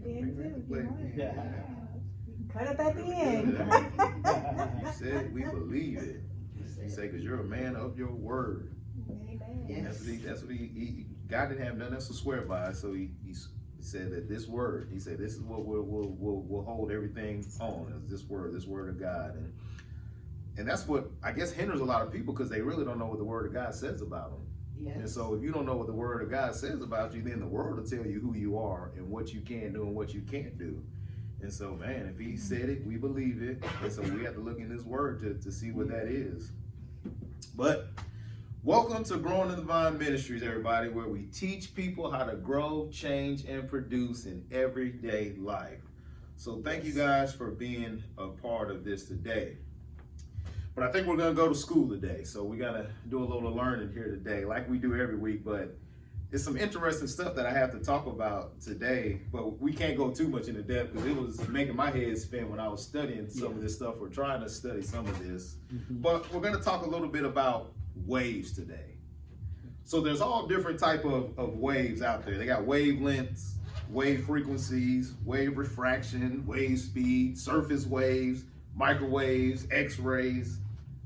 the end too. Yeah. Cut it at the end. You said we believe it. He said, because you're a man of your word. Amen. That's what he God didn't have nothing else to swear by. So he said that this word, he said, this is what we'll hold everything on, is this word of God. And that's what I guess hinders a lot of people, because they really don't know what the word of God says about them. Yes. And so if you don't know what the word of God says about you, then the word will tell you who you are and what you can do and what you can't do. And so, man, if he said it, we believe it. And so we have to look in this word to see what that is. But welcome to Growing in the Vine Ministries, everybody, where we teach people how to grow, change, and produce in everyday life. So thank you guys for being a part of this today. But I think we're going to go to school today. So we got to do a little learning here today, like we do every week. But it's some interesting stuff that I have to talk about today. But we can't go too much into depth, because it was making my head spin when I was studying some of this stuff, or trying to study some of this. But we're going to talk a little bit about waves today. So there's all different type of waves out there. They got wavelengths, wave frequencies, wave refraction, wave speed, surface waves, microwaves, X-rays,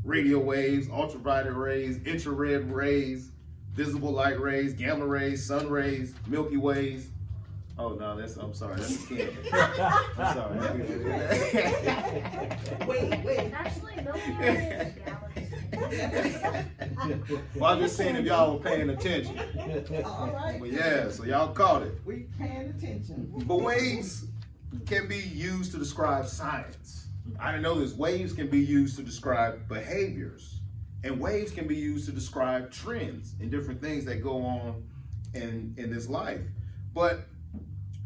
radio waves, ultraviolet rays, infrared rays, visible light rays, gamma rays, sun rays, Milky Ways. Oh no, I'm sorry, that's a kid. I'm sorry. Wait. Actually, Milky Way is galaxy. Well, I'm just saying if y'all were paying attention. All right. But yeah, so y'all caught it. We paying attention. But waves can be used to describe science. I didn't know this. Waves can be used to describe behaviors. And waves can be used to describe trends and different things that go on in this life. But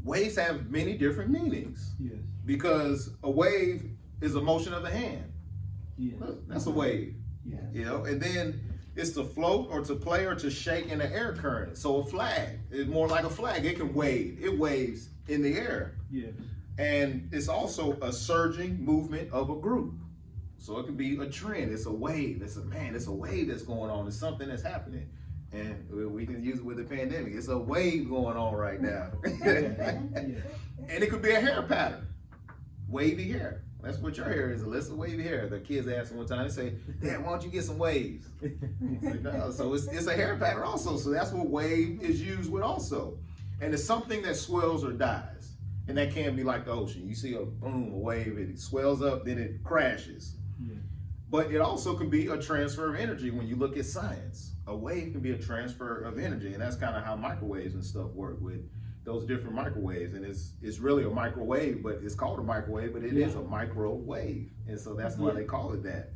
waves have many different meanings. Yes. Because a wave is a motion of the hand. Yes. That's a wave. Yes. You know, and then it's to float or to play or to shake in the air current. So a flag is more like a flag. It can wave. It waves in the air. Yes. And it's also a surging movement of a group. So it can be a trend. It's a wave. It's a wave that's going on. It's something that's happening. And we can use it with the pandemic. It's a wave going on right now. And it could be a hair pattern. Wavy hair. That's what your hair is, Alyssa. Wavy hair. The kids asked me one time, they say, Dad, why don't you get some waves? No. So it's a hair pattern also. So that's what wave is used with also. And it's something that swells or dies. And that can be like the ocean. You see a wave, it swells up, then it crashes. Yeah. But it also can be a transfer of energy when you look at science. A wave can be a transfer of energy, and that's kind of how microwaves and stuff work, with those different microwaves. And it's really a microwave, but it's called a microwave, but it is a microwave. And so that's why they call it that.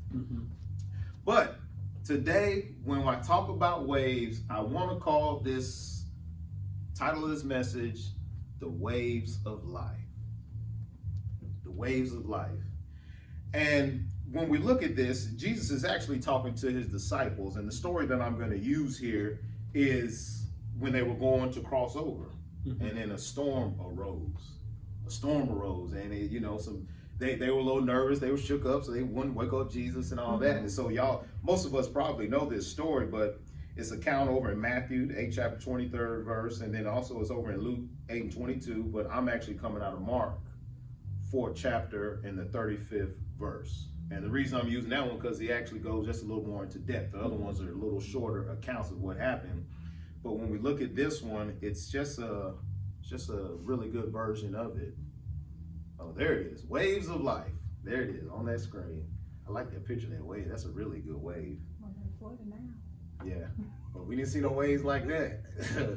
But today, when I talk about waves, I want to call this title of this message, The Waves of Life. The waves of life. And when we look at this, Jesus is actually talking to his disciples, and the story that I'm going to use here is when they were going to cross over, and then a storm arose. And they were a little nervous, they were shook up, so they wouldn't wake up Jesus and all that. And so most of us probably know this story, but it's a count over in Matthew 8 chapter 23rd verse, and then also it's over in Luke 8 and 22, but I'm actually coming out of Mark 4th chapter in the 35th verse. And the reason I'm using that one, because he actually goes just a little more into depth. The other ones are a little shorter accounts of what happened. But when we look at this one, it's just a really good version of it. Oh, there it is. Waves of life. There it is on that screen. I like that picture of that wave. That's a really good wave. Yeah, but we didn't see no waves like that.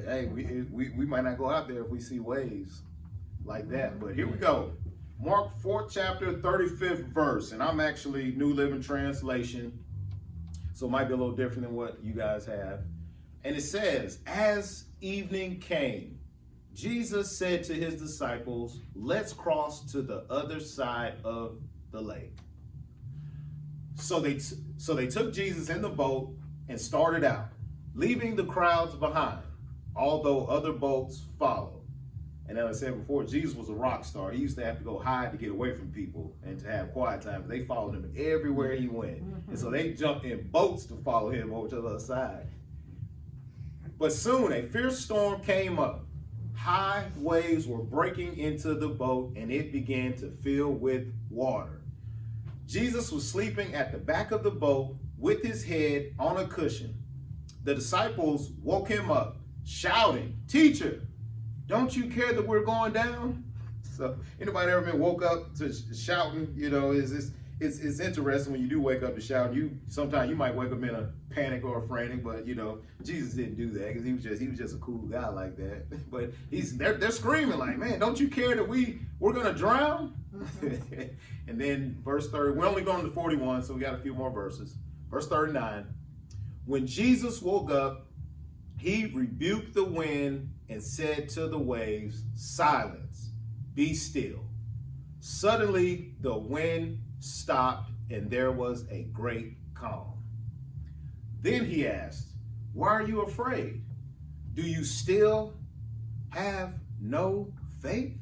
Hey, we might not go out there if we see waves like that. But here we go. Mark 4th chapter, 35th verse. And I'm actually New Living Translation, so it might be a little different than what you guys have. And it says, as evening came, Jesus said to his disciples, let's cross to the other side of the lake. So they took Jesus in the boat and started out, leaving the crowds behind, although other boats followed. And as I said before, Jesus was a rock star. He used to have to go hide to get away from people and to have quiet time. They followed him everywhere he went. And so they jumped in boats to follow him over to the other side. But soon a fierce storm came up, high waves were breaking into the boat and it began to fill with water. Jesus was sleeping at the back of the boat with his head on a cushion. The disciples woke him up, shouting, "Teacher, don't you care that we're going down?" So anybody ever been woke up to shouting? You know, it's interesting when you do wake up to shout. Sometimes you might wake up in a panic or a frantic, but you know, Jesus didn't do that because he was just a cool guy like that. But they're screaming like, "Man, don't you care that we're gonna drown?" And then verse 30, we're only going to 41, so we got a few more verses. Verse 39, when Jesus woke up, he rebuked the wind and said to the waves, "Silence, be still." Suddenly the wind stopped and there was a great calm. Then he asked, "Why are you afraid? Do you still have no faith?"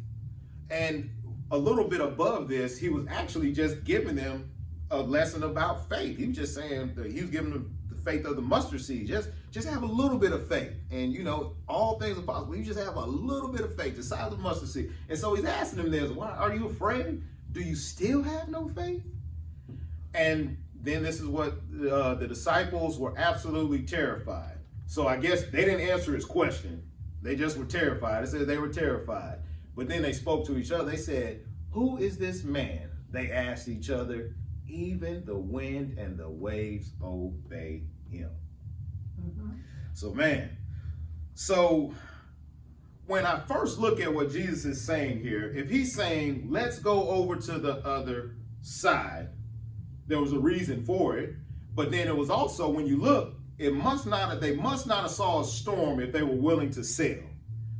And a little bit above this, he was actually just giving them a lesson about faith. He was just saying that he was giving them the faith of the mustard seed. Just have a little bit of faith. And you know, all things are possible. You just have a little bit of faith, the size of the mustard seed. And so he's asking them this, "Why are you afraid? Do you still have no faith?" And then this is what the disciples were absolutely terrified. So I guess they didn't answer his question. They just were terrified. It said they were terrified. But then they spoke to each other. They said, "Who is this man?" They asked each other. "Even the wind and the waves obey him." So when I first look at what Jesus is saying here, if he's saying, let's go over to the other side, there was a reason for it. But then it was also, when you look, they must not have saw a storm if they were willing to sail.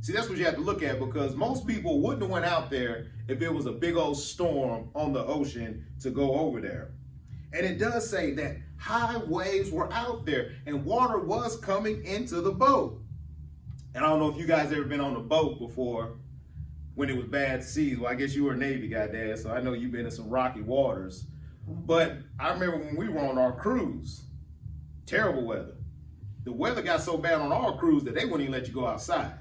See, that's what you have to look at, because most people wouldn't have went out there if it was a big old storm on the ocean to go over there. And it does say that high waves were out there and water was coming into the boat. And I don't know if you guys ever been on a boat before when it was bad seas. Well, I guess you were a Navy guy, Dad, so I know you've been in some rocky waters. But I remember when we were on our cruise, terrible weather. The weather got so bad on our cruise that they wouldn't even let you go outside.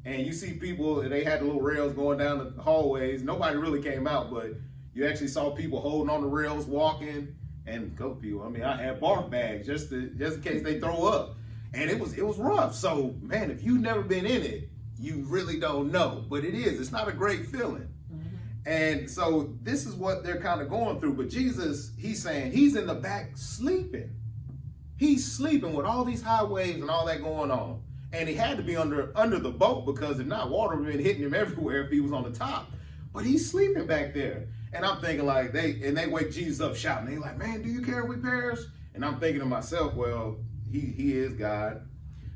And you see people, they had the little rails going down the hallways. Nobody really came out, but you actually saw people holding on the rails, walking, and go people. I mean, I had barf bags just in case they throw up. And it was rough. So, man, if you've never been in it, you really don't know. But it is. It's not a great feeling. And so this is what they're kind of going through. But Jesus, he's saying he's in the back sleeping. He's sleeping with all these high waves and all that going on. And he had to be under the boat, because if not, water would have been hitting him everywhere if he was on the top. But he's sleeping back there. And I'm thinking like, they wake Jesus up shouting. They're like, "Man, do you care if we perish?" And I'm thinking to myself, well, he is God.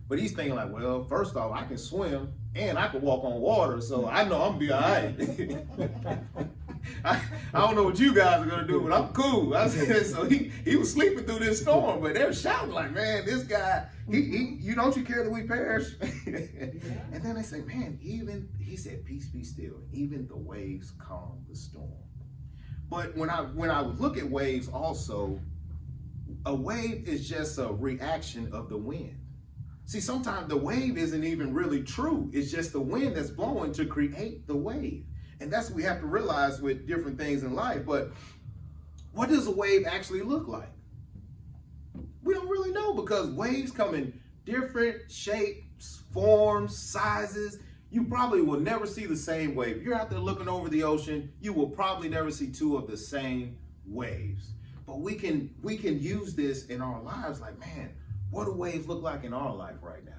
But he's thinking like, well, first off, I can swim and I can walk on water, so I know I'm gonna be all right. I don't know what you guys are gonna do, but I'm cool. I said, so he was sleeping through this storm, but they're shouting like, "Man, this guy, you don't you care that we perish?" And then they say, "Man, he said, peace be still. Even the waves calm the storm." But when I look at waves also, a wave is just a reaction of the wind. See, sometimes the wave isn't even really true. It's just the wind that's blowing to create the wave. And that's what we have to realize with different things in life. But what does a wave actually look like? We don't really know, because waves come in different shapes, forms, sizes. You probably will never see the same wave. If you're out there looking over the ocean, you will probably never see two of the same waves. But we can use this in our lives, like, man, what do waves look like in our life right now?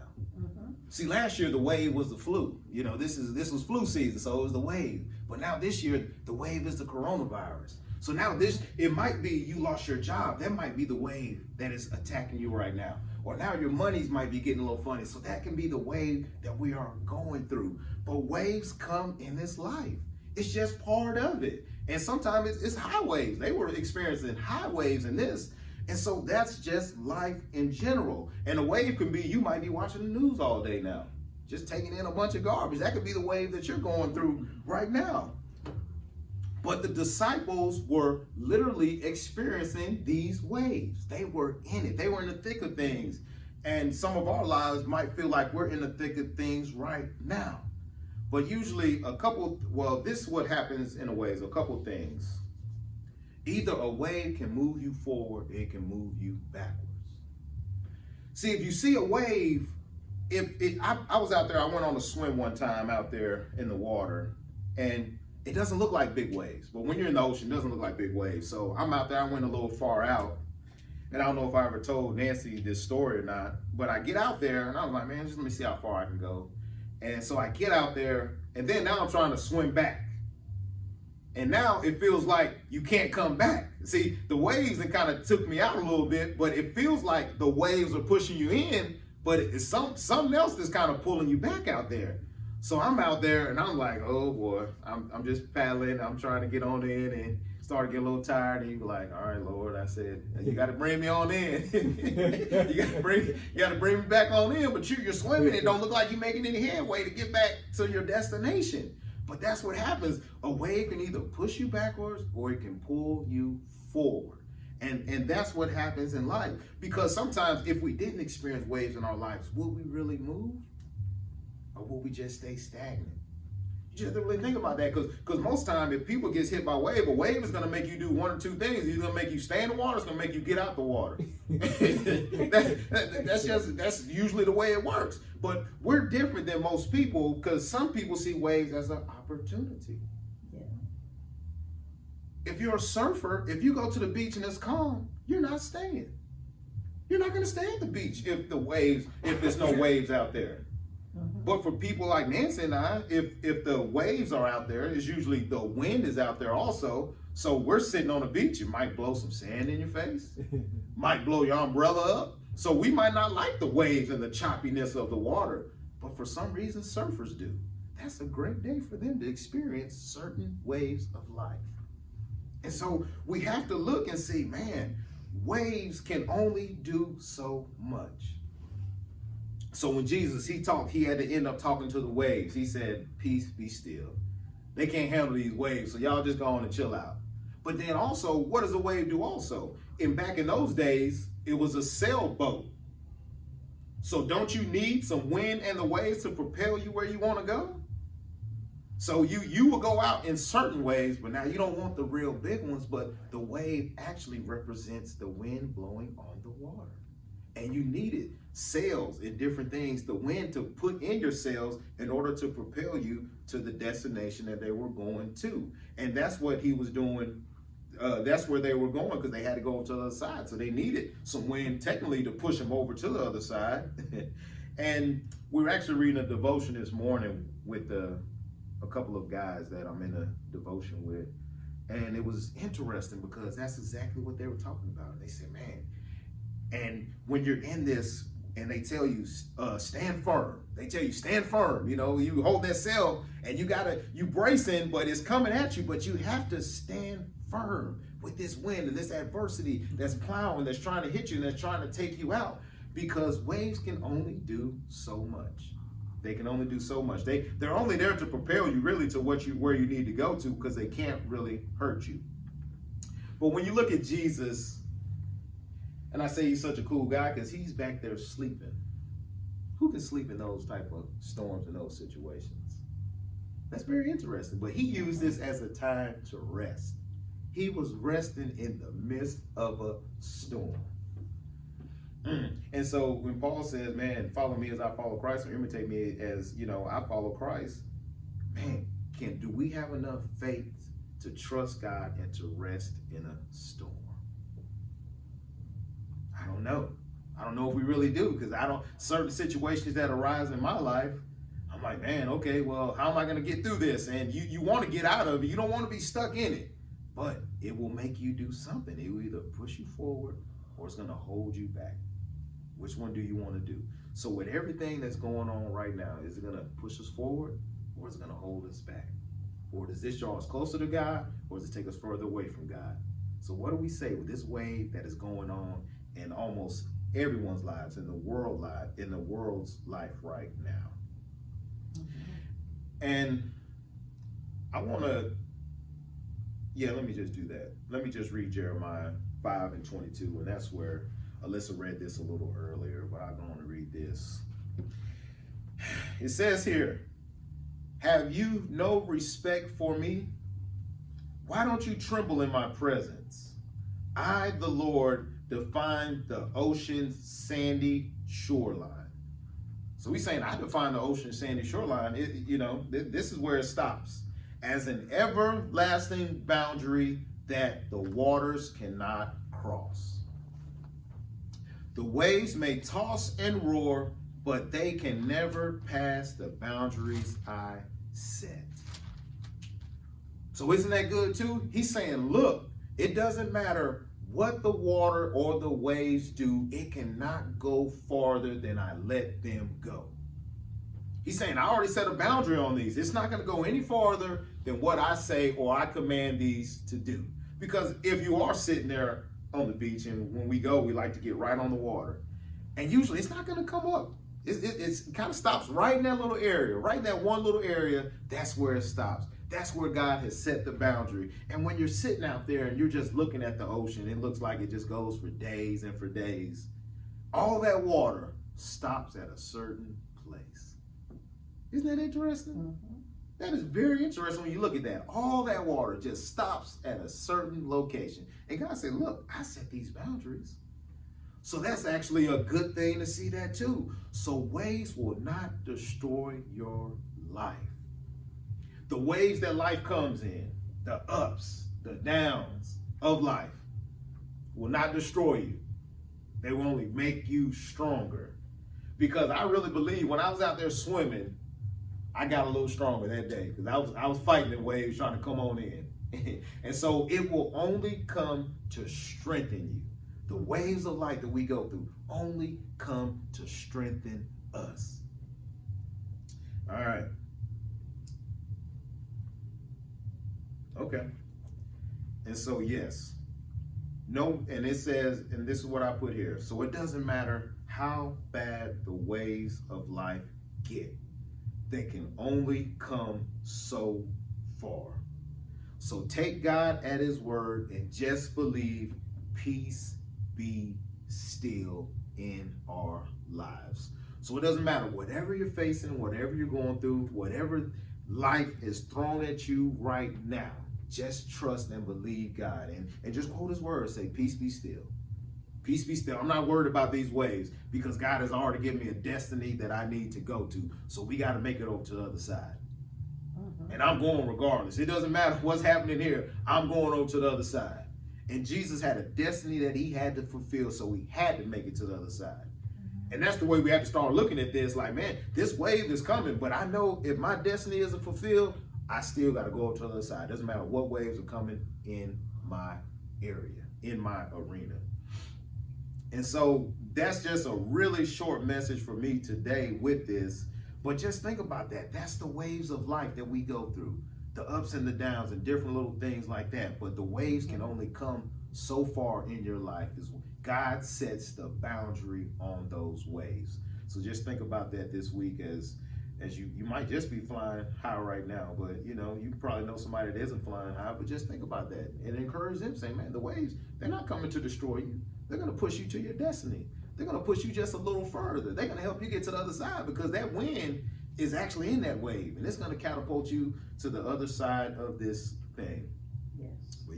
See, last year the wave was the flu. You know, this was flu season, so it was the wave. But now this year the wave is the coronavirus. So now it might be you lost your job. That might be the wave that is attacking you right now. Or now your monies might be getting a little funny. So that can be the wave that we are going through. But waves come in this life. It's just part of it. And sometimes it's high waves. They were experiencing high waves in this. And so that's just life in general. And a wave can be, you might be watching the news all day now, just taking in a bunch of garbage. That could be the wave that you're going through right now. But the disciples were literally experiencing these waves. They were in it. They were in the thick of things. And some of our lives might feel like we're in the thick of things right now. But usually this is what happens in a way, is a couple things. Either a wave can move you forward, it can move you backwards. See, if you see a wave, I was out there, I went on a swim one time out there in the water, and it doesn't look like big waves. But when you're in the ocean, it doesn't look like big waves. So I'm out there, I went a little far out, and I don't know if I ever told Nancy this story or not, but I get out there, and I was like, man, just let me see how far I can go. And so I get out there, and then now I'm trying to swim back. And now it feels like you can't come back. See, the waves that kind of took me out a little bit, but it feels like the waves are pushing you in, but it's something else that's kind of pulling you back out there. So I'm out there and I'm like, oh boy, I'm just paddling. I'm trying to get on in and start to get a little tired. And you be like, all right, Lord, I said, you got to bring me on in. you got to bring me back on in, but you're swimming. It don't look like you're making any headway to get back to your destination. But that's what happens. A wave can either push you backwards or it can pull you forward. And that's what happens in life. Because sometimes if we didn't experience waves in our lives, would we really move? Or will we just stay stagnant? You just have to really think about that, because most time if people get hit by a wave is going to make you do one or two things. It's going to make you stay in the water. It's going to make you get out the water. That's usually the way it works. But we're different than most people, because some people see waves as an opportunity. Yeah. If you're a surfer, if you go to the beach and it's calm, you're not staying. You're not going to stay at the beach if there's no waves out there. But for people like Nancy and I, if the waves are out there, it's usually the wind is out there also. So we're sitting on the beach. It might blow some sand in your face, might blow your umbrella up. So we might not like the waves and the choppiness of the water, but for some reason surfers do. That's a great day for them to experience certain waves of life. And so we have to look and see, man, waves can only do so much. So when Jesus, he had to end up talking to the waves. He said, peace, be still. They can't handle these waves, so y'all just go on and chill out. But then also, what does a wave do also? Back in those days, it was a sailboat. So don't you need some wind and the waves to propel you where you want to go? So you will go out in certain waves, but now you don't want the real big ones, but the wave actually represents the wind blowing on the water. And you needed sails and different things, the wind to put in your sails in order to propel you to the destination that they were going to. And that's what he was doing. That's where they were going, because they had to go to the other side. So they needed some wind technically to push them over to the other side. And we were actually reading a devotion this morning with a couple of guys that I'm in a devotion with. And it was interesting because that's exactly what they were talking about. They said, man, and when you're in this and they tell you, stand firm. They tell you, stand firm. You know, you hold that sail and you bracing, but it's coming at you, but you have to stand firm with this wind and this adversity that's plowing, that's trying to hit you, and that's trying to take you out, because waves can only do so much. They can only do so much. They're only there to propel you really to where you need to go to, because they can't really hurt you. But when you look at Jesus, and I say he's such a cool guy because he's back there sleeping. Who can sleep in those type of storms and those situations? That's very interesting. But he used this as a time to rest. He was resting in the midst of a storm. And so when Paul says, man, follow me as I follow Christ, or imitate me as, I follow Christ, man, do we have enough faith to trust God and to rest in a storm? I don't know. I don't know if we really do, because certain situations that arise in my life, I'm like, man, okay, well, how am I going to get through this? And you want to get out of it. You don't want to be stuck in it, but it will make you do something. It will either push you forward or it's going to hold you back. Which one do you want to do? So with everything that's going on right now, is it going to push us forward or is it going to hold us back? Or does this draw us closer to God, or does it take us further away from God? So what do we say with this wave that is going on in almost everyone's lives, in the world's life right now? And I want to, let me just do that. Let me just read Jeremiah 5:22, and that's where Alyssa read this a little earlier, but I'm going to read this. It says here, Have you no respect for me? Why don't you tremble in my presence? I, the Lord, define the ocean's sandy shoreline. So he's saying, I define the ocean's sandy shoreline. This is where it stops. As an everlasting boundary that the waters cannot cross. The waves may toss and roar, but they can never pass the boundaries I set. So isn't that good too? He's saying, look, it doesn't matter what the water or the waves do, it cannot go farther than I let them go. He's saying, I already set a boundary on these. It's not going to go any farther than what I say or I command these to do. Because if you are sitting there on the beach, and when we go, we like to get right on the water, and usually it's not going to come up. It kind of stops right in that little area, right in that one little area. That's where it stops. That's where God has set the boundary. And when you're sitting out there and you're just looking at the ocean, it looks like it just goes for days and for days. All that water stops at a certain place. Isn't that interesting? Mm-hmm. That is very interesting when you look at that. All that water just stops at a certain location. And God said, look, I set these boundaries. So that's actually a good thing to see that too. So waves will not destroy your life. The waves that life comes in, the ups, the downs of life, will not destroy you. They will only make you stronger. Because I really believe when I was out there swimming, I got a little stronger that day because I was fighting the waves trying to come on in. And so it will only come to strengthen you. The waves of life that we go through only come to strengthen us. All right. Okay. And so, yes. No, and it says, and this is what I put here. So it doesn't matter how bad the waves of life get. They can only come so far. So take God at his word and just believe peace be still in our lives. So it doesn't matter whatever you're facing, whatever you're going through, whatever life is thrown at you right now, just trust and believe God and just quote his word. Say, peace be still. Peace be still. I'm not worried about these waves because God has already given me a destiny that I need to go to. So we got to make it over to the other side. And I'm going regardless. It doesn't matter what's happening here. I'm going over to the other side. And Jesus had a destiny that he had to fulfill, so he had to make it to the other side. And that's the way we have to start looking at this. Like, man, this wave is coming, but I know if my destiny isn't fulfilled, I still got to go over to the other side. Doesn't matter what waves are coming in my area, in my arena. And so that's just a really short message for me today with this. But just think about that. That's the waves of life that we go through. The ups and the downs and different little things like that. But the waves can only come so far in your life. God sets the boundary on those waves. So just think about that this week as you might just be flying high right now, but you probably know somebody that isn't flying high, but just think about that and encourage them, say, man, the waves, they're not coming to destroy you. They're going to push you to your destiny. They're going to push you just a little further. They're going to help you get to the other side because that wind is actually in that wave and it's going to catapult you to the other side of this thing.